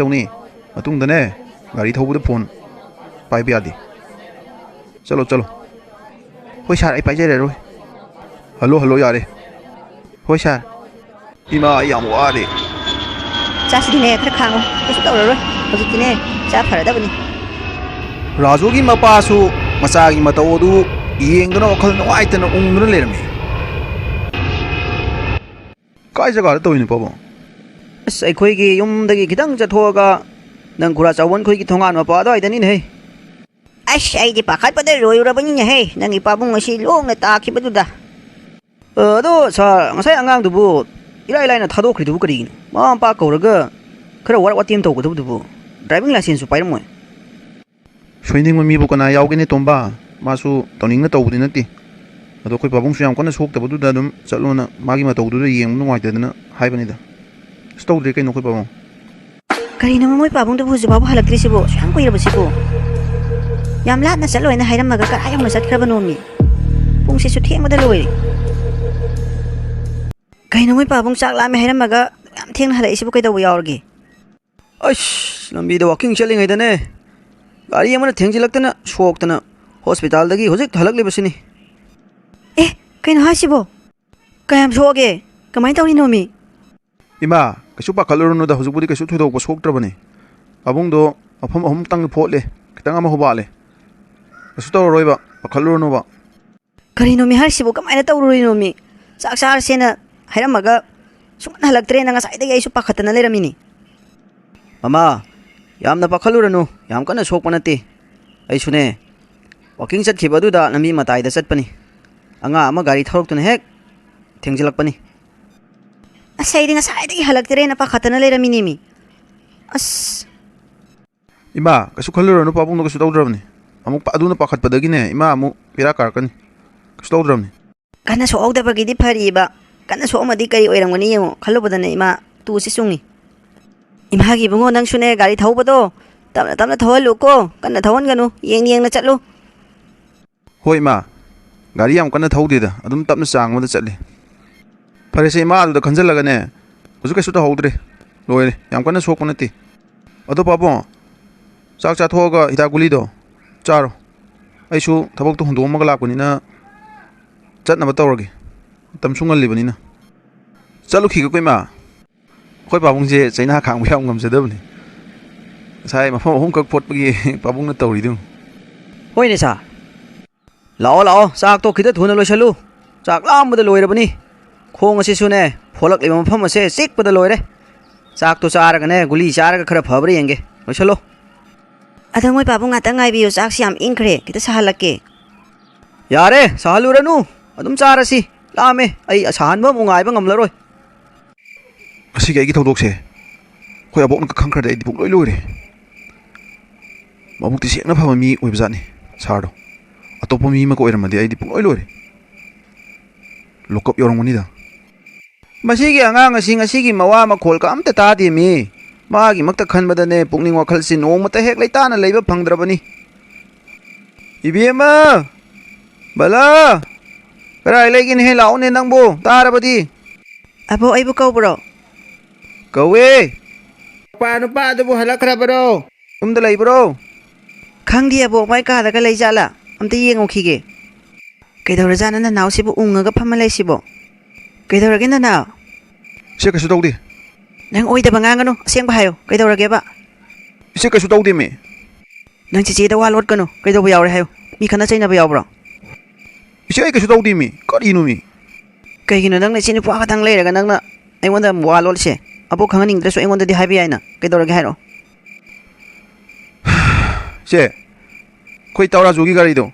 ꯇꯧꯅꯤ ꯃꯇꯨꯡꯗꯅꯦ ꯒꯥꯔꯤ ꯊꯧꯕꯗ ꯐꯣꯟ ꯄꯥꯏꯕ ꯌꯥꯗꯦ ꯆꯠꯂꯣ ꯆꯠꯂꯣ ꯍꯣꯏ ꯁꯥꯔ ꯑꯩ ꯄꯥꯏꯖꯔꯔꯣꯏ ꯍꯜꯂꯣ ꯍꯜꯂꯣ ꯌꯥꯔꯦ ꯍꯣꯏ ꯁꯥꯔ ꯏꯃꯥ ꯑꯩ ꯌꯥꯝ ꯋꯥꯔꯦ ꯆꯥꯁꯤꯗꯤꯅꯦ ꯈꯔ ꯈꯥꯡꯉꯣ ꯀꯩꯁꯨ ꯇꯧꯔꯔꯣꯏ ꯍꯧꯖꯤꯛꯇꯤꯅꯦ ꯆꯥ ꯐꯔꯗꯕꯅꯤ ꯔꯥꯖꯨꯒꯤ ꯃꯄꯥꯁꯨ ꯃꯆꯥꯒꯤ ꯃꯇꯧ ꯑꯗꯨ ꯌꯦꯡꯗꯨꯅ ꯋꯥꯈꯜ ꯅꯨꯡꯉꯥꯏꯇꯅ ꯎꯪꯗꯨꯅ ꯂꯩꯔꯝꯃꯤ ꯀꯥꯏ ꯖꯒꯥꯗ ꯇꯧꯔꯤꯅꯣ ꯄꯥꯕꯨꯡ ꯑꯁ ꯑꯩꯈꯣꯏꯒꯤ ꯌꯨꯝꯗꯒꯤ ꯈꯤꯇꯪ ꯆꯠꯊꯣꯛꯑꯒ ꯅꯪ ꯈꯨꯔꯥ ꯆꯥꯎꯕꯟ ꯈꯣꯏꯒꯤ ꯊꯣꯡꯒꯥꯟ ꯃꯄꯥ ꯑꯗꯨꯋꯥꯏꯗꯅꯤꯅꯦꯍꯦ ꯑꯁ ꯑꯩꯗꯤ ꯄꯥꯈꯠꯄꯗ ꯂꯣꯏꯔꯨꯔꯕꯅꯤꯅꯦꯍꯦ ꯅꯪꯒꯤ ꯄꯥꯕꯨꯡ ꯑꯁꯤ ꯂꯣꯡꯅ ꯇꯥꯈꯤꯕꯗꯨꯗ ꯑꯗꯣ ꯁꯥꯔ ꯉꯁꯥꯏ ꯑꯉꯥꯡꯗꯨꯕꯨ ꯏꯔꯥꯏ ꯂꯥꯏꯅ ꯊꯥꯗꯣꯛꯈ꯭ꯔꯤꯗꯨꯕꯨ ꯀꯔꯤꯒꯤꯅꯣ ꯃꯃꯥ ꯃꯄꯥ ꯀꯧꯔꯒ ꯈꯔ ꯋꯥꯔꯛ ꯋꯥꯇꯦꯝ ꯇꯧꯒꯗꯕꯗꯨꯕꯨ ꯗ꯭राꯏꯚꯤꯡ ꯂꯥꯏꯁꯦꯟꯁꯁꯨ ꯄꯥꯏꯔꯝꯃꯣꯏ ꯁꯣꯏꯅꯤꯡꯕ ꯃꯤꯕꯨ ꯀꯅꯥ ꯌꯥꯎꯒꯦꯅꯦ ꯇꯣꯝꯕ ꯃꯥꯁꯨ ꯇꯧꯅꯤꯡꯅ ꯇꯧꯕꯗꯤ ꯅꯠꯇꯦ ꯑꯗꯣ ꯑꯩꯈꯣꯏ ꯄꯥꯕꯨꯡꯁꯨ ꯌꯥꯝ ꯀꯟꯅ ꯁꯣꯛꯇꯕꯗꯨꯗ ꯑꯗꯨꯝ ꯆꯠꯂꯣꯅ ꯃꯥꯒꯤ ꯃꯇꯧꯗꯨꯗ ꯌꯦꯡꯕ ꯅꯨꯡꯉꯥꯏꯇꯗꯅ ꯍꯥꯏꯕꯅꯤꯗ ꯑꯁ ꯇꯧꯗ꯭ꯔꯦ ꯀꯩꯅꯣ ꯑꯩꯈꯣꯏ ꯄꯥꯕꯨꯡ ꯀꯔꯤꯅꯣ ꯃꯣꯏ ꯄꯥꯕꯨꯡꯗꯨꯕꯨ ꯍꯧꯖꯤꯛꯐꯥꯎꯕ ꯍꯜꯂꯛꯇ꯭ꯔꯤꯁꯤꯕꯨ ꯁꯨꯌꯥꯝ ꯀꯨꯏꯔꯕꯁꯤꯕꯨ ꯌꯥꯝ ꯂꯥꯞꯅ ꯆꯠꯂꯣꯏꯅ ꯍꯥꯏꯔꯝꯃꯒ ꯀꯗꯥꯏ ꯌꯧꯅ ꯆꯠꯈ꯭ꯔꯕꯅꯣꯃꯤ ꯄꯨꯡꯁꯤꯁꯨ ꯊꯦꯡꯕꯗ ꯂꯣꯏꯔꯦ ꯀꯩꯅꯣ ꯃꯣꯏ ꯄꯥꯕꯨꯡ ꯆꯥꯛ ꯂꯥꯝꯃꯦ ꯍꯥꯏꯔꯝꯃꯒ ꯌꯥꯝ ꯊꯦꯡꯅ ꯍꯜꯂꯛꯏꯁꯤꯕꯨ ꯀꯩꯗꯧꯕ ꯌꯥꯎꯔꯒꯦ ꯑꯁ ꯂꯝꯕꯤꯗ ꯋꯥꯛꯀꯤꯡ ꯆꯠꯂꯤꯉꯩꯗꯅꯦ ꯒꯥꯔꯤ ꯑꯃꯅ ꯊꯦꯡꯖꯤꯜꯂꯛꯇꯅ ꯁꯣꯛꯇꯅ ꯍꯣꯁꯄꯤꯇꯥꯜꯗꯒꯤ ꯍꯧꯖꯤꯛ ꯍꯜꯂꯛꯂꯤꯕꯁꯤꯅꯤ ꯑꯦ ꯀꯩꯅꯣ ꯍꯥꯏꯁꯤꯕꯣ ꯀꯌꯥꯝ ꯁꯣꯛꯑꯒꯦ ꯀꯃꯥꯏꯅ ꯇꯧꯔꯤꯅꯣꯃꯤ ꯏꯃꯥ ꯀꯩꯁꯨ ꯄꯥꯈꯠꯂꯨꯔꯅꯨꯗ ꯍꯧꯖꯤꯛꯄꯨꯗꯤ ꯀꯩꯁꯨ ꯊꯣꯏꯗꯣꯛꯄ ꯁꯣꯛꯇ꯭ꯔꯕꯅꯤ ꯄꯥꯕꯨꯡꯗꯣ ꯃꯐꯝ ꯑꯍꯨꯝꯇꯪ ꯐꯣꯠꯂꯦ ꯈꯤꯇꯪ ꯑꯃ ꯍꯨꯕꯥꯠꯂꯦ ꯀꯩꯁꯨ ꯇꯧꯔꯔꯣꯏꯕ ꯄꯥꯈꯠꯂꯨꯔꯅꯨꯕ ꯀꯔꯤꯅꯣꯃꯤ ꯍꯥꯏꯁꯤꯕꯨ ꯀꯃꯥꯏꯅ ꯇꯧꯔꯨꯔꯤꯅꯣꯃꯤ ꯆꯥꯛ ꯆꯥꯔꯁꯦꯅ ꯍꯥꯏꯔꯝꯃꯒ ꯁꯨꯡꯍꯟ ꯍꯜꯂꯛꯇ꯭ꯔꯦꯅ ꯉꯁꯥꯏꯗꯒꯤ ꯑꯩꯁꯨ ꯄꯥꯈꯠꯇꯅ ꯂꯩꯔꯝꯃꯤꯅꯤ ꯃꯃꯥ ꯌꯥꯝꯅ ꯄꯥꯈꯠꯂꯨꯔꯅꯨ ꯌꯥꯝ ꯀꯟꯅ ꯁꯣꯛꯄ ꯅꯠꯇꯦ ꯑꯩꯁꯨꯅꯦ ꯋꯥꯛꯀꯤꯡ ꯆꯠꯈꯤꯕꯗꯨꯗ ꯂꯝꯕꯤ ꯃꯇꯥꯏꯗ ꯆꯠꯄꯅꯤ ꯑꯉꯥꯡ ꯑꯃ ꯒꯥꯔꯤ ꯊꯧꯔꯛꯇꯨꯅ ꯍꯦꯛ ꯊꯦꯡꯖꯤꯜꯂꯛꯄꯅꯤ ꯑꯁ ꯑꯩꯗꯤ ꯉꯁꯥꯏꯗꯒꯤ ꯍꯜꯂꯛꯇ꯭ꯔꯦꯅ ꯄꯥꯈꯠꯇꯅ ꯂꯩꯔꯝꯃꯤꯅꯦꯃꯤ ꯑꯁ ꯏꯃꯥ ꯀꯩꯁꯨ ꯈꯜꯂꯨꯔꯅꯨ ꯄꯥꯕꯨꯡꯗꯣ ꯀꯩꯁꯨ ꯇꯧꯗ꯭ꯔꯕꯅꯤ ꯑꯃꯨꯛ ꯑꯗꯨꯅ ꯄꯥꯈꯠꯄꯗꯒꯤꯅꯦ ꯏꯃꯥ ꯑꯃꯨꯛ ꯕꯦꯔꯥ ꯀꯥꯔꯛꯀꯅꯤ ꯀꯩꯁꯨ ꯇꯧꯗ꯭ꯔꯕꯅꯤ ꯀꯟꯅ ꯁꯣꯛꯍꯧꯗꯕꯒꯤꯗꯤ ꯐꯔꯤꯕ ꯀꯟꯅ ꯁꯣꯛꯑꯝꯃꯗꯤ ꯀꯔꯤ ꯑꯣꯏꯔꯝꯒꯅꯤ ꯌꯦꯡꯉꯣ ꯈꯜꯂꯨꯕꯗꯅꯦ ꯏꯃꯥ ꯇꯨꯁꯤ ꯆꯨꯡꯉꯤ ꯏꯃꯥꯒꯤ ꯏꯕꯨꯡꯉꯣ ꯅꯪꯁꯨꯅꯦ ꯒꯥꯔꯤ ꯊꯧꯕꯗꯣ ꯇꯞꯅ ꯇꯞꯅ ꯊꯧꯍꯜꯂꯨꯀꯣ ꯀꯟꯅ ꯊꯧꯍꯟꯒꯅꯨ ꯌꯦꯡ ꯌꯦꯡꯅ ꯆꯠꯂꯨ ꯍꯣꯏ ꯏꯃꯥ ꯒꯥꯔꯤ ꯌꯥꯝ ꯀꯟꯅ ꯊꯧꯗꯦꯗ ꯑꯗꯨꯝ ꯇꯞꯅ ꯆꯥꯡ ꯑꯃꯗ ꯆꯠꯂꯤ ꯐꯔꯦꯁꯦ ꯏꯃꯥ ꯑꯗꯨꯗ ꯈꯟꯖꯤꯜꯂꯒꯅꯦ ꯍꯧꯖꯤꯛ ꯀꯩꯁꯨ ꯇꯧꯍꯧꯗ꯭ꯔꯦ ꯂꯣꯏꯔꯦ ꯌꯥꯝ ꯀꯟꯅ ꯁꯣꯛꯄ ꯅꯠꯇꯦ ꯑꯗꯣ ꯄꯥꯕꯨꯡ ꯆꯥꯛ ꯆꯥꯊꯣꯛꯑꯒ ꯍꯤꯗꯥꯛ ꯒꯨꯂꯤꯗꯣ ꯆꯥꯔꯣ ꯑꯩꯁꯨ ꯊꯕꯛꯇꯣ ꯍꯨꯟꯗꯣꯛꯑꯝꯃꯒ ꯂꯥꯛꯄꯅꯤꯅ ꯆꯠꯅꯕ ꯇꯧꯔꯒꯦ ꯃꯇꯝꯁꯨ ꯉꯜꯂꯤꯕꯅꯤꯅ ꯆꯠꯂꯨꯈꯤꯒꯦꯀꯣ ꯏꯃꯥ ꯑꯩꯈꯣꯏ ꯄꯥꯕꯨꯡꯁꯦ ꯆꯩꯅꯥ ꯈꯥꯡꯕ ꯌꯥꯝ ꯉꯝꯖꯗꯕꯅꯤ ꯉꯁꯥꯏ ꯃꯐꯝ ꯑꯍꯨꯝꯈꯛ ꯐꯣꯠꯄꯒꯤ ꯄꯥꯕꯨꯡꯅ ꯇꯧꯔꯤꯗꯨ ꯍꯣꯏꯅꯦ ꯁꯥꯔ ꯂꯥꯛꯑꯣ ꯂꯥꯛꯑꯣ ꯆꯥꯛꯇꯣ ꯈꯤꯇ ꯊꯨꯅ ꯂꯣꯏꯁꯤꯜꯂꯨ ꯆꯥꯛ ꯂꯥꯝꯕꯗ ꯂꯣꯏꯔꯕꯅꯤ ꯈꯣꯡ ꯑꯁꯤꯁꯨꯅꯦ ꯐꯣꯠꯂꯛꯂꯤꯕ ꯃꯐꯝ ꯑꯁꯦ ꯆꯤꯛꯄꯗ ꯂꯣꯏꯔꯦ ꯆꯥꯛꯇꯣ ꯆꯥꯔꯒꯅꯦ ꯒꯨꯂꯤ ꯆꯥꯔꯒ ꯈꯔ ꯐꯕ꯭ꯔꯥ ꯌꯦꯡꯒꯦ ꯂꯣꯏꯁꯤꯜꯂꯣ ꯑꯗꯣ ꯃꯣꯏ ꯄꯥꯕꯨꯡ ꯉꯥꯛꯇꯪ ꯉꯥꯏꯕꯤꯌꯨ ꯆꯥꯛꯁꯤ ꯌꯥꯝ ꯏꯪꯈ꯭ꯔꯦ ꯈꯤꯇ ꯁꯥꯍꯜꯂꯛꯀꯦ ꯌꯥꯔꯦ ꯁꯥꯍꯜꯂꯨꯔꯅꯨ ꯑꯗꯨꯝ ꯆꯥꯔꯁꯤ ꯂꯥꯝꯃꯦ ꯑꯩ ꯁꯥꯍꯟꯕ ꯑꯃꯨꯛ ꯉꯥꯏꯕ ꯉꯝꯂꯔꯣꯏ ꯉꯁꯤꯒꯤ ꯑꯩꯒꯤ ꯊꯧꯗꯣꯛꯁꯦ ꯑꯩꯈꯣꯏ ꯑꯕꯣꯛꯅ ꯈꯪꯈ꯭ꯔꯗꯤ ꯑꯩꯗꯤ ꯄꯨꯡꯂꯣꯏ ꯂꯣꯏꯔꯦ ꯃꯕꯨꯛꯇꯤ ꯁꯦꯡꯅ ꯐꯕ ꯃꯤ ꯑꯣꯏꯕꯖꯥꯠꯅꯤ ꯁꯥꯔꯗꯣ ꯑꯇꯣꯞꯄ ꯃꯤ ꯑꯃꯒ ꯑꯣꯏꯔꯝꯃꯗꯤ ꯑꯩꯗꯤ ꯄꯨꯡꯂꯣꯏ ꯂꯣꯏꯔꯦ ꯂꯣꯛꯀꯞ ꯌꯧꯔꯝꯒꯅꯤꯗ ꯃꯁꯤꯒꯤ ꯑꯉꯥꯡ ꯑꯁꯤ ꯉꯁꯤꯒꯤ ꯃꯋꯥ ꯃꯈꯣꯜꯒ ꯑꯝꯇ ꯇꯥꯗꯦꯃꯤ ꯃꯥꯒꯤꯃꯛꯇ ꯈꯟꯕꯗꯅꯦ ꯄꯨꯛꯅꯤꯡ ꯋꯥꯈꯜꯁꯤ ꯅꯣꯡꯃꯇ ꯍꯦꯛ ꯂꯩꯇꯥꯅ ꯂꯩꯕ ꯐꯪꯗ꯭ꯔꯕꯅꯤ ꯏꯕꯦꯝꯃ ꯕꯂꯥ ꯀꯔꯥꯏ ꯂꯩꯒꯦꯅꯦꯍꯦ ꯂꯥꯛꯑꯣꯅꯦ ꯅꯪꯕꯨ ꯇꯥꯔꯕꯗꯤ ꯑꯕꯣꯛ ꯑꯩꯕꯨ ꯀꯧꯕ꯭ꯔꯣ ꯀꯧꯋꯦ ꯅꯨꯄꯥ ꯑꯗꯨꯕꯨ ꯍꯜꯂꯛꯈ꯭ꯔꯕꯔꯣ ꯌꯨꯝꯗ ꯂꯩꯕ꯭ꯔꯣ ꯈꯪꯗꯦ ꯑꯕꯣꯛ ꯃꯥꯏ ꯀꯥꯗꯒ ꯂꯩꯖꯥꯠꯂꯥ ꯑꯝꯇ ꯌꯦꯡꯉꯨꯈꯤꯒꯦ ꯀꯩꯗꯧꯔꯖꯥꯠꯅꯣ ꯅꯅꯥꯎꯁꯤꯕꯨ ꯎꯪꯉꯒ ꯐꯝꯃ ꯂꯩꯁꯤꯕꯣ ꯀꯩꯗꯧꯔꯒꯦ ꯅꯅꯥꯎ ꯏꯆꯦ ꯀꯩꯁꯨ ꯇꯧꯗꯦ ꯅꯪ ꯑꯣꯏꯗꯕ ꯉꯥꯡꯒꯅꯨ ꯑꯁꯦꯡꯕ ꯍꯥꯏꯌꯣ ꯀꯩꯗꯧꯔꯒꯦꯕ ꯏꯆꯦ ꯀꯩꯁꯨ ꯇꯧꯗꯦꯃꯤ ꯅꯪ ꯆꯤꯆꯦꯗ ꯋꯥ ꯂꯣꯠꯀꯅꯨ ꯀꯩꯗꯧꯕ ꯌꯥꯎꯔꯦ ꯍꯥꯏꯌꯣ ꯃꯤ ꯈꯠꯅ ꯆꯩꯅꯕ ꯌꯥꯎꯕ꯭ꯔꯣ ꯏꯆꯦ ꯑꯩ ꯀꯩꯁꯨ ꯇꯧꯗꯦꯃꯤ ꯀꯔꯤꯅꯣꯃꯤ ꯀꯩꯒꯤꯅꯣ ꯅꯪꯅ ꯏꯆꯦ ꯅꯨꯄꯥ ꯈꯛꯇꯪ ꯂꯩꯔꯒ ꯅꯪꯅ ꯑꯩꯉꯣꯟꯗ ꯋꯥ ꯂꯣꯠꯂꯤꯁꯦ ꯑꯕꯣꯛ ꯈꯪꯍꯟꯅꯤꯡꯗ꯭ꯔꯁꯨ ꯑꯩꯉꯣꯟꯗꯗꯤ ꯍꯥꯏꯕ ꯌꯥꯏꯅ ꯀꯩꯗꯧꯔꯒꯦ ꯍꯥꯏꯔꯛꯑꯣ ꯏꯆꯦ ꯑꯩꯈꯣꯏ ꯇꯥꯎꯔꯥꯖꯨꯒꯤ ꯒꯥꯔꯤꯗꯣ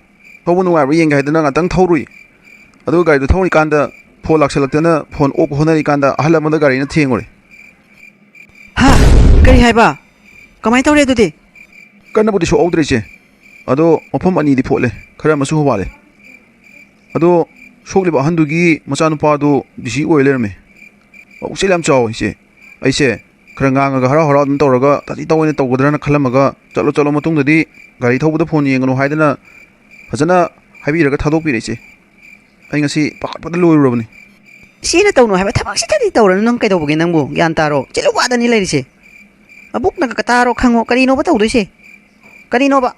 ꯊꯧꯕ ꯅꯨꯡꯉꯥꯏꯕ꯭ꯔꯥ ꯌꯦꯡꯒꯦ ꯍꯥꯏꯗꯅ ꯉꯥꯛꯇꯪ ꯊꯧꯔꯨꯏ ꯑꯗꯨꯒ ꯒꯥꯔꯤꯗꯣ ꯊꯧꯔꯤꯀꯥꯟꯗ ꯐꯣꯟ ꯂꯥꯛꯁꯜꯂꯛꯇꯅ ꯐꯣꯟ ꯑꯣꯛꯄ ꯍꯣꯠꯅꯔꯤꯀꯥꯟꯗ ꯑꯍꯜ ꯑꯃꯗ ꯒꯥꯔꯤꯅ ꯊꯦꯡꯉꯨꯔꯦ ꯍꯥ ꯀꯔꯤ ꯍꯥꯏꯕ ꯀꯃꯥꯏꯅ ꯇꯧꯔꯦ ꯑꯗꯨꯗꯤ ꯀꯟꯅꯕꯨꯗꯤ ꯁꯣꯛꯍꯧꯗ꯭ꯔꯦ ꯏꯆꯦ ꯑꯗꯣ ꯃꯐꯝ ꯑꯅꯤꯗꯤ ꯐꯣꯠꯂꯦ ꯈꯔ ꯑꯃꯁꯨ ꯍꯨꯕꯥꯠꯂꯦ ꯑꯗꯣ ꯁꯣꯛꯂꯤꯕ ꯑꯍꯟꯗꯨꯒꯤ ꯃꯆꯥꯅꯨꯄꯥꯗꯨ ꯗꯤꯁꯤ ꯑꯣꯏ ꯂꯩꯔꯝꯃꯦ ꯃꯕꯨꯛꯆꯦꯜ ꯌꯥꯝ ꯆꯥꯎꯋꯤ ꯏꯆꯦ ꯑꯩꯁꯦ ꯈꯔ ꯉꯥꯡꯉꯒ ꯍꯔꯥꯎ ꯍꯔꯥꯎ ꯑꯗꯨꯝ ꯇꯧꯔꯒ ꯇꯥꯊꯤ ꯇꯥꯑꯣꯏꯅ ꯇꯧꯒꯗ꯭ꯔꯅ ꯈꯜꯂꯝꯃꯒ ꯆꯠꯂꯣ ꯃꯇꯨꯡꯗꯗꯤ ꯒꯥꯔꯤ ꯊꯧꯕꯗ ꯐꯣꯟ ꯌꯦꯡꯒꯅꯨ ꯍꯥꯏꯗꯅ ꯐꯖꯅ ꯍꯥꯏꯕꯤꯔꯒ ꯊꯥꯗꯣꯛꯄꯤꯔꯦ ꯏꯆꯦ ꯑꯩ ꯉꯁꯤ ꯄꯥꯈꯠꯄꯗ ꯂꯣꯏꯔꯨꯔꯕꯅꯤ ꯏꯆꯦꯅ ꯇꯧꯅꯨ ꯍꯥꯏꯕ ꯊꯕꯛꯁꯤꯗꯗꯤ ꯇꯧꯔꯅꯨ ꯅꯪ ꯀꯩꯗꯧꯕꯒꯦ ꯅꯪꯕꯨ ꯒ꯭ꯌꯥꯟ ꯇꯥꯔꯣ ꯆꯤꯜꯂꯨ ꯋꯥꯗꯅꯤ ꯂꯩꯔꯤꯁꯦ ꯑꯕꯣꯛꯅ ꯀꯇꯥꯔꯣ ꯈꯪꯉꯣ ꯀꯔꯤꯅꯣꯕ ꯇꯧꯗꯣꯏꯁꯦ ꯀꯔꯤꯅꯣꯕ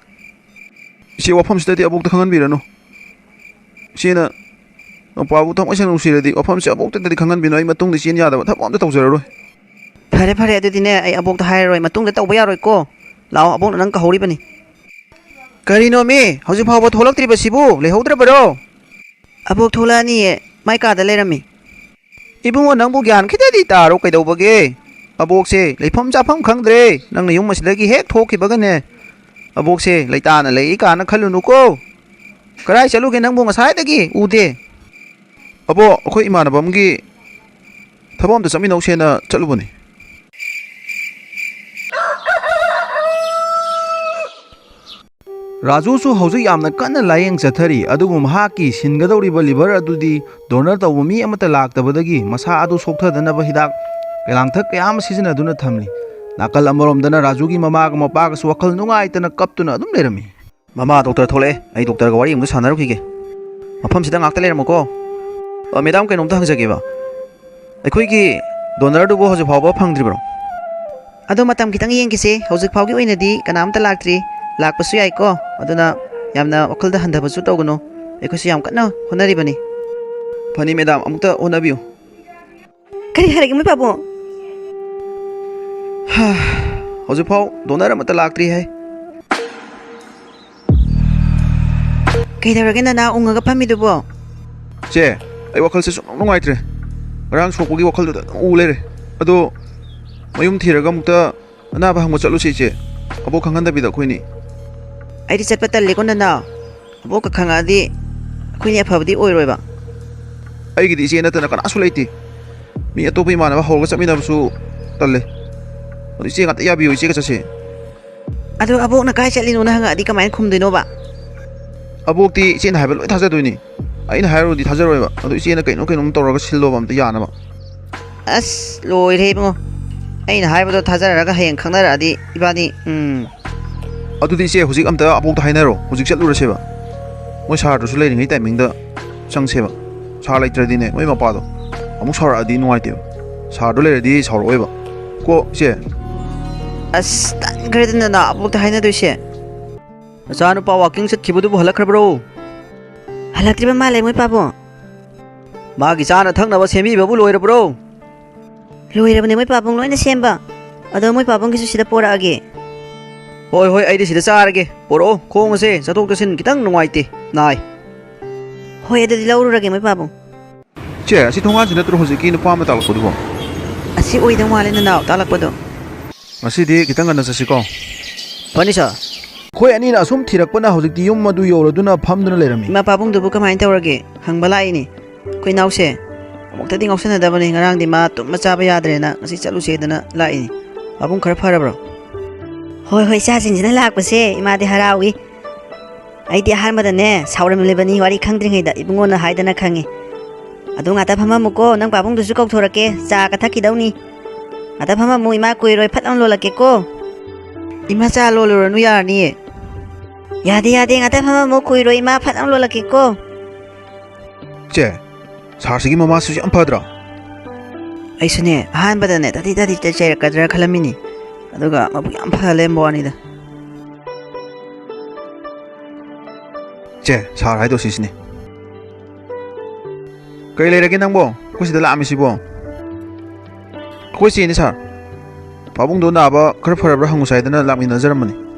이제 와펌시대디 아복도 강한비라노. 이제는 오빠부 탐어시 농시래디 와펌시 아복도디 강한비노 이 마뚱디 시엔 야다바 탑 아무도 tauꯖꯔꯔꯣꯏ. ꯐꯔꯦ ꯐꯔꯦ ꯑꯗꯨꯗꯤꯅꯦ ꯑꯩ ꯑꯕꯣꯛꯇ ꯍꯥꯏꯔꯔꯣꯏ ꯃꯇꯨꯡꯗ ꯇꯧꯕ ꯌꯥꯔꯣꯏꯀꯣ ꯂꯥꯛꯑꯣ ꯑꯕꯣꯛꯅ ꯅꯪ ꯀꯧꯍꯧꯔꯤꯕꯅꯤ ꯀꯔꯤꯅꯣꯃꯤ ꯍꯧꯖꯤꯛ ꯐꯥꯎꯕ ꯊꯣꯛꯂꯛꯇ꯭ꯔꯤꯕꯁꯤꯕꯨ ꯂꯩꯍꯧꯗ꯭ꯔꯕꯔꯣ ꯑꯕꯣꯛ ꯊꯣꯛꯂꯛꯑꯅꯤꯌꯦ ꯃꯥꯏ ꯀꯥꯗ ꯂꯩꯔꯝꯃꯤ 이붕어 ꯅꯪꯕꯨ ꯒ꯭ꯌꯥꯟ ꯈꯤꯇꯗꯤ ꯇꯥꯔꯣ ꯀꯩꯗꯧꯕꯒꯦ ꯑꯕꯣꯛꯁꯦ ꯂꯩꯐꯝ ꯆꯥꯐꯝ ꯈꯪꯗ꯭ꯔꯦ ꯅꯪꯅ ꯌꯨꯝ ꯑꯁꯤꯗꯒꯤ ꯍꯦꯛ ꯊꯣꯛꯈꯤꯕꯒꯅꯦ ꯑꯕꯣꯛꯁꯦ ꯂꯩꯇꯥꯅ ꯂꯩ ꯀꯥꯅ ꯈꯜꯂꯨꯅꯨꯀꯣ ꯀꯔꯥꯏ ꯆꯠꯂꯨꯒꯦ ꯅꯪꯕꯨ ꯉꯁꯥꯏꯗꯒꯤ ꯎꯗꯦ 아보 ꯑꯩꯈꯣꯏ 이만ꯅꯕ ꯑꯃꯒꯤ ꯊꯕꯛ ꯑꯝꯇ ꯆꯠꯃꯤꯟꯅꯧꯁꯦꯅ ꯆꯠꯂꯨꯕꯅꯤ. ꯔꯥꯖꯨꯁꯨ ꯍꯧꯖꯤꯛ ꯌꯥꯝꯅ ꯀꯟꯅ ꯂꯥꯌꯦꯡ ꯆꯠꯊꯔꯤ ꯑꯗꯨꯕꯨ ꯃꯍꯥꯛꯀꯤ ꯁꯤꯟꯒꯗꯧꯔꯤꯕ ꯂꯤꯚꯔ ꯑꯗꯨꯗꯤ ꯗꯣꯅꯔ ꯇꯧꯕ ꯃꯤ ꯑꯃꯠꯇ ꯂꯥꯛꯇꯕꯗꯒꯤ ꯃꯁꯥ ꯑꯗꯨ ꯁꯣꯛꯊꯗꯅꯕ ꯍꯤꯗꯥꯛ ꯂꯥꯡꯊꯛ ꯀꯌꯥ ꯑꯃ ꯁꯤꯖꯤꯟꯅꯗꯨꯅ ꯊꯝꯂꯤ. ꯅꯥꯀꯜ ꯑꯃꯔꯣꯝꯗꯅ ꯔꯥꯖꯨꯒꯤ ꯃꯃꯥꯒ ꯃꯄꯥꯒꯁꯨ ꯋꯥꯈꯜ ꯅꯨꯡꯉꯥꯏꯇꯅ ꯀꯞꯇꯨꯅ ꯑꯗꯨꯝ ꯂꯩꯔꯝꯃꯤ. ꯃꯃꯥ ꯗꯣꯛꯇꯔ ꯊꯣꯛꯂꯛꯑꯦ ꯑꯩ ꯗꯣꯛꯇꯔꯒ ꯋꯥꯔꯤ ꯑꯃꯨꯛꯇ ꯁꯥꯟꯅꯔꯨꯈꯤꯒꯦ ꯃꯐꯝꯁꯤꯗ ꯉꯥꯛꯇ ꯂꯩꯔꯝꯃꯨꯀꯣ ꯃꯦꯗꯥꯝ ꯀꯩꯅꯣꯝꯇ ꯍꯪꯖꯒꯦꯕ ꯑꯩꯈꯣꯏꯒꯤ ꯗꯣꯅꯔꯗꯨꯕꯨ ꯍꯧꯖꯤꯛ ꯐꯥꯎꯕ ꯐꯪꯗ꯭ꯔꯤꯕ꯭ꯔꯣ ꯑꯗꯣ ꯃꯇꯝ ꯈꯤꯇꯪ ꯌꯦꯡꯈꯤꯁꯦ ꯍꯧꯖꯤꯛ ꯐꯥꯎꯒꯤ ꯑꯣꯏꯅꯗꯤ ꯀꯅꯥꯝꯇ ꯂꯥꯛꯇ꯭ꯔꯤ ꯂꯥꯛꯄꯁꯨ ꯌꯥꯏꯀꯣ ꯑꯗꯨꯅ ꯌꯥꯝꯅ ꯋꯥꯈꯜꯗ ꯍꯟꯊꯕꯁꯨ ꯇꯧꯒꯅꯨ ꯑꯩꯈꯣꯏꯁꯨ ꯌꯥꯝ ꯀꯟꯅ ꯍꯣꯠꯅꯔꯤꯕꯅꯤ ꯐꯅꯤ ꯃꯦꯗꯥꯝ ꯑꯃꯨꯛꯇ ꯍꯣꯠꯅꯕꯤꯌꯨ ꯀꯔꯤ ꯍꯥꯏꯔꯒꯦ ꯃꯣꯏ ꯄꯥꯕꯨꯡ ꯍꯧꯖꯤꯛꯐꯥꯎ ꯗꯣꯅꯔ ꯑꯃꯠꯇ ꯂꯥꯛꯇ꯭ꯔꯤ ꯍꯥꯏ ꯀꯩꯗꯧꯔꯒꯦ ꯅꯅꯥ ꯎꯡꯉꯒ ꯐꯝꯃꯤꯗꯨꯕꯣ ꯆꯦ ꯑꯩ ꯋꯥꯈꯜꯁꯦ ꯁꯨꯡ ꯅꯨꯡꯉꯥꯏꯇ꯭ꯔꯦ. ꯉꯔꯥꯡ ꯁꯣꯛꯄꯒꯤ ꯋꯥꯈꯜꯗꯨꯗ ꯑꯗꯨꯝ ꯎ ꯂꯩꯔꯦ. ꯑꯗꯣ ꯃꯌꯨꯝ ꯊꯤꯔꯒ ꯑꯃꯨꯛꯇ ꯑꯅꯥꯕ ꯍꯪꯕ ꯆꯠꯂꯨꯁꯤ ꯏꯆꯦ. ꯑꯕꯣꯛ ꯈꯪꯍꯟꯗꯕꯤꯗ ꯑꯩꯈꯣꯏꯅꯤ. ꯑꯩꯗꯤ ꯆꯠꯄ ꯇꯜꯂꯦꯀꯣ ꯅꯅꯥꯎ ꯑꯕꯣꯛꯀ ꯈꯪꯉꯛꯑꯗꯤ ꯑꯩꯈꯣꯏꯅꯤ ꯑꯐꯕꯗꯤ ꯑꯣꯏꯔꯣꯏꯕ ꯑꯩꯒꯤꯗꯤ ꯏꯆꯦ ꯅꯠꯇꯅ ꯀꯅꯥꯁꯨ ꯂꯩꯇꯦ. ꯃꯤ ꯑꯇꯣꯞꯄ ꯏꯃꯥꯟꯅꯕ ꯍꯧꯔꯒ ꯆꯠꯃꯤꯟꯅꯕꯁꯨ ꯇꯜꯂꯦ. ꯑꯗꯣ ꯏꯆꯦ ꯉꯥꯛꯇ ꯌꯥꯕꯤꯌꯨ ꯏꯆꯦꯒ ꯆꯠꯁꯦ. ꯑꯗꯣ ꯑꯕꯣꯛꯅ ꯀꯥꯏ ꯆꯠꯂꯤꯅꯣꯅ ꯍꯪꯉꯛꯑꯗꯤ ꯀꯃꯥꯏꯅ ꯈꯨꯝꯗꯣꯏꯅꯣꯕ ꯑꯕꯣꯛꯇꯤ ꯏꯆꯦꯅ ꯍꯥꯏꯕ ꯂꯣꯏ ꯊꯥꯖꯗꯣꯏꯅꯤ. ꯑꯩꯅ ꯍꯥꯏꯔꯨꯔꯗꯤ ꯊꯥꯖꯔꯣꯏꯕ. ꯑꯗꯣ ꯏꯆꯦꯅ ꯀꯩꯅꯣꯝ ꯇꯧꯔꯒ ꯁꯤꯜꯂꯣꯕ ꯑꯝꯇ ꯌꯥꯅꯕ. ꯑꯁ ꯂꯣꯏꯔꯦ 이붕어 ꯑꯩꯅ ꯍꯥꯏꯕꯗꯣ ꯊꯥꯖꯔꯒ ꯍꯌꯦꯡ ꯈꯪꯅꯔꯛꯑꯗꯤ 이바니 ꯑꯗꯨꯗꯤ ꯏꯆꯦ ꯍꯧꯖꯤꯛ ꯑꯝꯇ ꯑꯕꯣꯛꯇ ꯍꯥꯏꯅꯔꯣ. ꯍꯧꯖꯤꯛ ꯆꯠꯂꯨꯔꯁꯦꯕ. ꯃꯣꯏ ꯁꯥꯔꯗꯨꯁꯨ ꯂꯩꯔꯤꯉꯩ ꯇꯥꯏꯃꯤꯡꯗ ꯆꯪꯁꯦꯕ. ꯁꯥꯔ ꯂꯩꯇ꯭ꯔꯗꯤꯅꯦ ꯃꯣꯏ ꯃꯄꯥꯗꯣ ꯑꯃꯨꯛ ꯁꯥꯎꯔꯛꯑꯗꯤ ꯅꯨꯡꯉꯥꯏꯇꯦꯕ. ꯁꯥꯔꯗꯣ ꯂꯩꯔꯗꯤ ꯁꯥꯎꯔꯛꯑꯣꯏꯕ. ꯀꯣ ꯏꯆꯦ. ꯑꯁ ꯇꯟꯈ꯭ꯔꯦꯗ ꯅꯅꯥꯎ ꯑꯕꯣꯛꯇ ꯍꯥꯏꯅꯗꯣꯏꯁꯦ ꯅꯆꯥꯅꯨꯄꯥ ꯋꯥꯀꯤꯡ ꯆꯠꯈꯤꯕꯗꯨꯕꯨ ꯍꯜꯂꯛꯈ꯭ꯔꯕ꯭ꯔꯣ ꯍꯜꯂꯛꯇ꯭ꯔꯤꯕ ꯃꯥꯜꯂꯦ ꯃꯣꯏ ꯄꯥꯕꯨꯡ ꯃꯥꯒꯤ ꯆꯥꯅ ꯊꯛꯅꯕ ꯁꯦꯝꯕꯤꯕꯕꯨ ꯂꯣꯏꯔꯕ꯭ꯔꯣ ꯂꯣꯏꯔꯕꯅꯦ ꯃꯣꯏ ꯄꯥꯕꯨꯡ ꯂꯣꯏꯅ ꯁꯦꯝꯕ ꯑꯗꯣ ꯃꯣꯏ ꯄꯥꯕꯨꯡꯒꯤꯁꯨ ꯁꯤꯗ ꯄꯣꯔꯛꯑꯒꯦ ꯍꯣꯏ ꯍꯣꯏ ꯑꯩꯗꯤ ꯁꯤꯗ ꯆꯥꯔꯒꯦ ꯄꯣꯔꯛꯑꯣ ꯈꯣꯡ ꯑꯁꯦ ꯆꯠꯊꯣꯛ ꯆꯠꯁꯤꯟ ꯈꯤꯇꯪ ꯅꯨꯡꯉꯥꯏꯇꯦ ꯅꯥꯏ ꯍꯣꯏ ꯑꯗꯨꯗꯤ ꯂꯧꯔꯨꯔꯒꯦ ꯃꯣꯏ ꯄꯥꯕꯨꯡ ꯆꯦ ꯑꯁꯤ ꯊꯣꯡꯒꯥꯟꯁꯤ ꯅꯠꯇ꯭ꯔꯣ ꯍꯧꯖꯤꯛꯀꯤ ꯅꯨꯄꯥ ꯑꯃ ꯇꯥꯛꯂꯛꯄꯗꯨꯕꯣ ꯑꯁꯤ ꯑꯣꯏꯗꯧ ꯃꯥꯜꯂꯦ ꯅꯅꯥꯎ ꯇꯥꯛꯂꯛꯄꯗꯣ ꯉꯁꯤꯗꯤ ꯈꯤꯇꯪ ꯉꯟꯅ ꯆꯠꯁꯤꯀꯣ ꯐꯅꯤ ꯁꯥꯔ ꯑꯩꯈꯣꯏ ꯑꯅꯤꯅ ꯑꯁꯨꯝ ꯊꯤꯔꯛꯄꯅ ꯍꯧꯖꯤꯛꯇꯤ ꯌꯨꯝ ꯑꯗꯨ ꯌꯧꯔꯗꯨꯅ ꯐꯝꯗꯨꯅ ꯂꯩꯔꯝꯃꯤ. ꯏꯃꯥ ꯄꯥꯕꯨꯡꯗꯨꯕꯨ ꯀꯃꯥꯏꯅ ꯇꯧꯔꯒꯦ ꯍꯪꯕ ꯂꯥꯛꯏꯅꯤ ꯑꯩꯈꯣꯏ ꯏꯅꯥꯎꯁꯦ ꯑꯃꯨꯛꯇꯗꯤ ꯉꯥꯎꯁꯟꯅꯗꯕꯅꯤ ꯉꯔꯥꯡꯗꯤ ꯃꯥ ꯇꯨꯝꯕ ꯆꯥꯕ ꯌꯥꯗ꯭ꯔꯦꯅ ꯉꯁꯤ ꯆꯠꯂꯨꯁꯦꯗꯅ ꯂꯥꯛꯏꯅꯤ ꯄꯥꯕꯨꯡ ꯈꯔ ꯐꯔꯕ꯭ꯔꯣ ꯍꯣꯏ ꯍꯣꯏ ꯏꯆꯥꯁꯤꯡꯁꯤꯅ ꯂꯥꯛꯄꯁꯦ ꯏꯃꯥꯗꯤ ꯍꯔꯥꯎꯏ ꯑꯩꯗꯤ ꯑꯍꯥꯟꯕꯗꯅꯦ ꯁꯥꯎꯔꯝꯂꯤꯕꯅꯤ ꯋꯥꯔꯤ ꯈꯪꯗ꯭ꯔꯤꯉꯩꯗ ꯏꯕꯨꯡꯉꯣꯅ ꯍꯥꯏꯗꯅ ꯈꯪꯉꯤ ꯑꯗꯣ ꯉꯥꯛꯇ ꯐꯝꯃꯝꯃꯨꯀꯣ ꯅꯪ ꯄꯥꯕꯨꯡꯗꯨꯁꯨ ꯀꯧꯊꯣꯔꯛꯀꯦ ꯆꯥꯒ ꯊꯛꯈꯤꯗꯧꯅꯤ ꯉꯥꯛꯇ ꯐꯝꯃꯝꯃꯨ ꯏꯃꯥ ꯀꯨꯏꯔꯣꯏ ꯐꯠ ꯂꯥꯎꯅ ꯂꯣꯜꯂꯛꯀꯦꯀꯣ 이마 ꯆꯥ ꯂꯣꯜꯂꯨꯔꯅꯨ ꯌꯥꯔꯅꯤꯌꯦ 야대 ngata phama mo kuiro ima phatang lolaki ko ꯆꯦ ꯁꯥꯔꯁꯤꯒꯤ ꯃꯃꯥꯁꯤꯁꯨ ꯌꯥꯝ ꯐꯗ꯭ꯔꯥ ꯑꯩꯁꯨꯅꯦ ꯑꯍꯥꯟꯕꯗꯅꯦ ꯇꯥꯇꯤ ꯆꯩꯔꯛꯀꯗ꯭ꯔꯥ ꯈꯜꯂꯝꯃꯤꯅꯤ ꯑꯗꯨꯒ ꯃꯕꯨꯛ ꯌꯥꯝ ꯐ ꯂꯩꯔꯝꯕ ꯋꯥꯅꯤꯗ ꯆꯦ ꯁꯥꯔ ꯍꯥꯏꯗꯣ ꯁꯤꯁꯤꯅꯤ ꯀꯩ ꯂꯩꯔꯒꯦ ꯅꯪꯕꯣ ꯑꯩꯈꯣꯏ ꯁꯤꯗ ꯂꯥꯛꯑꯝꯃꯤꯁꯤꯕꯣ ꯑꯩꯈꯣꯏ ꯆꯦꯅꯤ ꯁꯥꯔ ꯄꯥꯕꯨꯡꯗꯣ ꯅꯥꯕ ꯈꯔ ꯐꯔꯕ꯭ꯔꯥ ꯍꯪꯉꯨꯁꯦ ꯍꯥꯏꯗꯅ ꯂꯥꯛꯃꯤꯟꯅꯖꯔꯝꯕꯅꯤ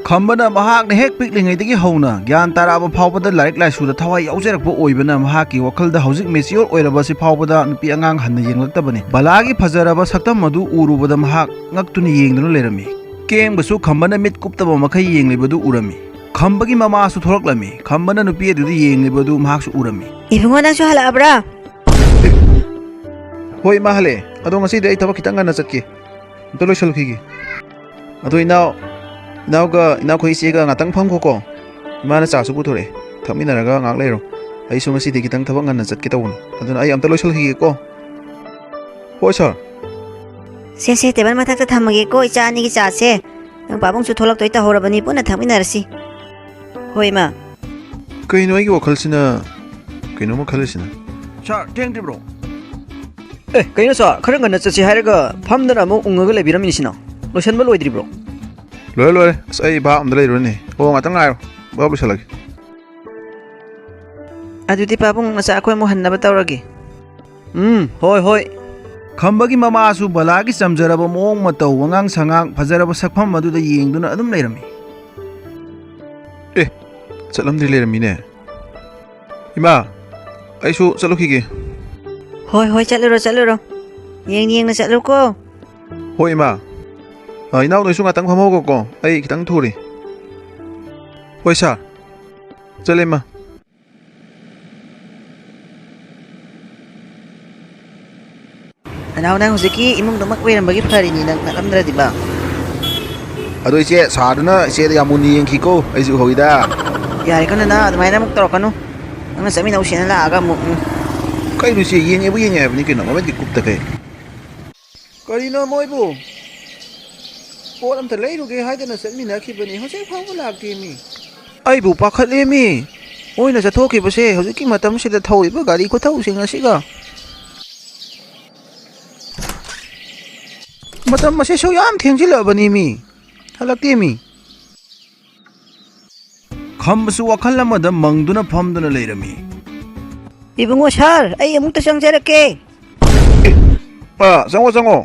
ꯈꯝꯕꯅ ꯃꯍꯥꯛꯅ ꯍꯦꯛ ꯄꯤꯛꯂꯤꯉꯩꯗꯒꯤ ꯍꯧꯅ ꯒ꯭ꯌꯥꯟ ꯇꯥꯔꯛꯑꯕ ꯐꯥꯎꯕꯗ ꯂꯥꯏꯔꯤꯛ ꯂꯥꯏꯁꯨꯗ ꯊꯋꯥꯏ ꯌꯥꯎꯖꯔꯛꯄ ꯑꯣꯏꯕꯅ ꯃꯍꯥꯛꯀꯤ ꯋꯥꯈꯜꯗ ꯍꯧꯖꯤꯛ ꯃꯦꯆꯤꯌꯣꯔ ꯑꯣꯏꯔꯕꯁꯤ ꯐꯥꯎꯕꯗ ꯅꯨꯄꯤ ꯑꯉꯥꯡ ꯍꯟꯅ ꯌꯦꯡꯂꯛꯇꯕꯅꯤ ꯕꯂꯥꯒꯤ ꯐꯖꯔꯕ ꯁꯛꯇꯝ ꯑꯗꯨ ꯎꯔꯨꯕꯗ ꯃꯍꯥꯛ ꯉꯛꯇꯨꯅ ꯌꯦꯡꯗꯨꯅ ꯂꯩꯔꯝꯃꯤ ꯀꯦꯡꯕꯁꯨ ꯈꯝꯕꯅ ꯃꯤꯠ ꯀꯨꯞꯇꯕ ꯃꯈꯩ ꯌꯦꯡꯂꯤꯕꯗꯨ ꯎꯔꯝꯃꯤ ꯈꯝꯕꯒꯤ ꯃꯃꯥꯁꯨ ꯊꯣꯔꯛꯂꯝꯃꯤ ꯈꯝꯕꯅ ꯅꯨꯄꯤ ꯑꯗꯨꯗ ꯌꯦꯡꯂꯤꯕꯗꯨ ꯃꯍꯥꯛꯁꯨ ꯎꯔꯝꯃꯤ ibungo nangsu halabra ꯍꯣꯏ ꯏꯃꯥ ꯍꯜꯂꯛꯑꯦ ꯑꯗꯣ ꯉꯁꯤꯗꯤ ꯑꯩ ꯊꯕꯛ ꯈꯤꯇꯪ ꯉꯟꯅ ꯆꯠꯀꯦ ꯑꯝꯇ ꯂꯣꯏꯁꯜꯂꯨꯈꯤꯒꯦ ꯑꯗꯣ 이나우가 이나우ꯈꯣꯏ ꯏꯆꯦꯒ ꯉꯥꯛꯇꯪ ꯐꯝꯈꯣꯀꯣ 이마ꯅ ꯆꯥꯁꯨ ꯄꯨꯊꯣꯔꯛꯑꯦ ꯊꯛꯃꯤꯟꯅꯔꯒ ꯉꯥꯛ ꯂꯩꯔꯣ ꯑꯩꯁꯨ ꯉꯁꯤꯗꯤ ꯈꯤꯇꯪ ꯊꯕꯛ ꯉꯟꯅ ꯆꯠꯀꯦ ꯇꯧꯕꯅꯤ ꯑꯗꯨꯅ ꯑꯩ ꯑꯝꯇ ꯂꯣꯏꯁꯜꯈꯤꯒꯦꯀꯣ ꯍꯣꯏ ꯁꯥꯔ se tebal mathakta thamage ko icha ani gi cha se nang babung chu tholak toi ta horabani puna thaminarsi hoi ma ꯀꯩꯅꯣ ꯑꯩꯒꯤ ꯋꯥꯈꯜꯁꯤꯅ ꯀꯩꯅꯣꯝꯃ ꯈꯜꯂꯤꯁꯤꯅ ꯁꯥꯔ ꯊꯦꯡꯗ꯭ꯔꯤꯕ꯭ꯔꯣ ꯀꯩꯅꯣ ꯁꯥꯔ ꯈꯔ ꯉꯟꯅ ꯆꯠꯁꯤ ꯍꯥꯏꯔꯒ ꯐꯝꯗꯅ ꯑꯃꯨꯛ ꯎꯪꯉꯒ ꯂꯩꯕꯤꯔꯝꯃꯤꯁꯤꯅ ꯂꯣꯏꯁꯟꯕ ꯂꯣꯏꯗ꯭ꯔꯤꯕ꯭ꯔꯣ? ꯂꯣꯏꯔꯦ ꯂꯣꯏꯔꯦ ꯑꯁ ꯑꯩ ꯚꯥꯞ ꯑꯝꯗ ꯂꯩꯔꯨꯔꯅꯤ ꯍꯣ ꯉꯥꯛꯇꯪ ꯉꯥꯏꯔꯣ ꯚꯥꯞ ꯂꯣꯏꯁꯜꯂꯒꯦ ꯑꯗꯨꯗꯤ ꯄꯥꯕꯨꯡ ꯃꯆꯥ ꯑꯩꯈꯣꯏ ꯑꯃꯨꯛ ꯍꯟꯅꯕ ꯇꯧꯔꯒꯦ ꯍꯣꯏ ꯍꯣꯏ. ꯈꯝꯕꯒꯤ ꯃꯃꯥꯁꯨ ꯕꯂꯥꯒꯤ ꯆꯝꯖꯔꯕ ꯃꯑꯣꯡ ꯃꯇꯧ ꯋꯥꯉꯥꯡ ꯁꯉꯥꯡ ꯐꯖꯔꯕ ꯁꯛꯐꯝ ꯑꯗꯨꯗ ꯌꯦꯡꯗꯨꯅ ꯑꯗꯨꯝ ꯂꯩꯔꯝꯃꯤ. ꯑꯦ ꯆꯠꯂꯝꯗ꯭ꯔꯤ ꯂꯩꯔꯝꯃꯤꯅꯦ ꯏꯃꯥ ꯑꯩꯁꯨ ꯆꯠꯂꯨꯈꯤꯒꯦ ꯍꯣꯏ ꯍꯣꯏ ꯆꯠꯂꯨꯔꯣ ꯆꯠꯂꯨꯔꯣ ꯌꯦꯡꯅ ꯆꯠꯂꯨꯀꯣ ꯍꯣꯏ ꯏꯃꯥ ꯏꯅꯥꯎ ꯅꯣꯏꯁꯨ ꯉꯥꯛꯇꯪ ꯐꯝꯍꯧꯒꯣꯀꯣ ꯑꯩ ꯈꯤꯇꯪ ꯊꯨꯔꯤ ꯍꯣꯏ ꯁꯥꯔ ꯆꯠꯂꯦ ꯏꯃꯥ ꯅꯅꯥꯎ ꯅꯪ ꯍꯧꯖꯤꯛꯀꯤ ꯏꯃꯨꯡꯗꯃꯛ ꯑꯣꯏꯔꯝꯕꯒꯤ ꯐꯔꯤꯅꯤ ꯅꯪ ꯅꯠꯂꯝꯗ꯭ꯔꯗꯤꯕ ꯑꯗꯣ ꯏꯆꯦ ꯁꯥꯔꯗꯨꯅ ꯏꯆꯦꯗ ꯌꯥꯝ ꯃꯨꯟꯅ ꯌꯦꯡꯈꯤꯀꯣ ꯑꯩꯁꯨ ꯎꯍꯧꯏꯗ ꯌꯥꯔꯦꯀꯣ ꯅꯅꯥꯎ ꯑꯗꯨꯃꯥꯏꯅ ꯑꯃꯨꯛ ꯇꯧꯔꯛꯀꯅꯨ ꯅꯪꯅ ꯆꯠꯃꯤꯟꯅꯧꯁꯦꯅ ꯂꯥꯛꯑꯒ ꯑꯃꯨꯛ ꯀꯩꯅꯣ ꯏꯆꯦ ꯌꯦꯡꯉꯦꯕꯨ ꯌꯦꯡꯉꯦ ꯍꯥꯏꯕꯅꯤ ꯀꯩꯅꯣ ꯃꯃꯤꯠꯀꯤ ꯀꯨꯞꯇ ꯀꯩ ꯀꯔꯤꯅꯣ ꯃꯣꯏꯕꯨ ꯄꯣꯠ ꯑꯝꯇ ꯂꯩꯔꯨꯒꯦ ꯍꯥꯏꯗꯅ ꯆꯠꯃꯤꯟꯅꯈꯤꯕꯅꯤ ꯍꯧꯖꯤꯛ ꯐꯥꯎꯕ ꯂꯥꯛꯇꯦ ꯃꯤ ꯑꯩꯕꯨ ꯄꯥꯈꯠꯂꯦꯃꯤ ꯃꯣꯏꯅ ꯆꯠꯊꯣꯛꯈꯤꯕꯁꯦ ꯍꯧꯖꯤꯛꯀꯤ ꯃꯇꯝꯁꯤꯗ ꯊꯧꯔꯤꯕ ꯒꯥꯔꯤ ꯈꯨꯊꯧꯁꯤꯡ ꯑꯁꯤꯒ ꯃꯇꯝ ꯑꯁꯤꯁꯨ ꯌꯥꯝ ꯊꯦꯡꯖꯤꯜꯂꯛꯑꯕꯅꯤ ꯃꯤ ꯍꯜꯂꯛꯇꯦ ꯃꯤ ꯈꯝꯕꯁꯨ ꯋꯥꯈꯜ ꯑꯃꯗ ꯃꯪꯗꯨꯅ ꯐꯝꯗꯨꯅ ꯂꯩꯔꯝꯃꯤ. ꯏꯕꯨꯡꯉꯣ ꯁꯥꯔ ꯑꯩ ꯑꯃꯨꯛꯇ ꯆꯪꯖꯔꯛꯀꯦ ꯆꯪꯉꯣ ꯆꯪꯉꯣ